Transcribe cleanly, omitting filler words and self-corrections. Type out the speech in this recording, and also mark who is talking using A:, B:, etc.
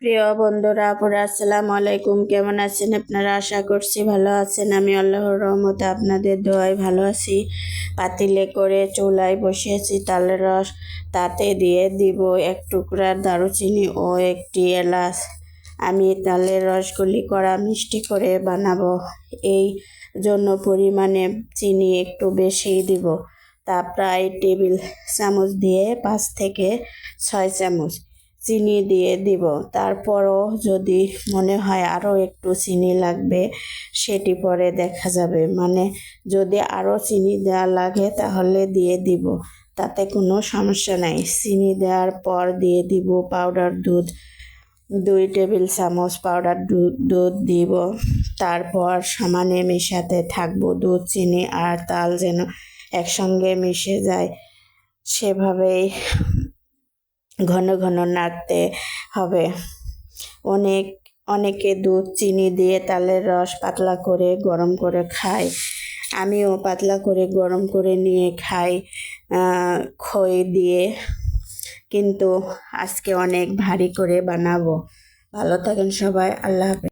A: প্রিয় বন্ধুরা আপুরা আসসালামু আলাইকুম। কেমন আছেন আপনারা? আশা করছি ভালো আছেন। আমি আল্লাহর রহমতে আপনাদের দোয়ায় ভালো আছি। পাতিলে করে চুলায় বসিয়েছি তালের রস, তাতে দিয়ে দিব এক টুকরা দারুচিনি ও একটি এলাচ। আমি তালের রসগুলি করা মিষ্টি করে বানাবো, এই জন্য পরিমাণে চিনি একটু বেশি দিব। তা প্রায় টেবিল চামচ দিয়ে 5 থেকে 6 চামচ চিনি দিয়ে দিব। তারপরও যদি মনে হয় আরও একটু চিনি লাগবে সেটি পরে দেখা যাবে, মানে যদি আরও চিনি দেওয়া লাগে তাহলে দিয়ে দিব, তাতে কোনো সমস্যা নাই। চিনি দেওয়ার পর দিয়ে দিব পাউডার দুধ, 2 টেবিল চামচ পাউডার দুধ দিব। তারপর সমানে মেশাতে থাকবো। দুধ, চিনি আর তাল যেন একসঙ্গে মিশে যায়, সেভাবেই ঘন ঘন নাড়তে হবে। অনেকে দুধ চিনি দিয়ে তালের রস পাতলা করে গরম করে খায়। আমিও পাতলা করে গরম করে নিয়ে খাই খই দিয়ে, কিন্তু আজকে অনেক ভারী করে বানাবো। ভালো থাকেন সবাই, আল্লাহ হাফেজ।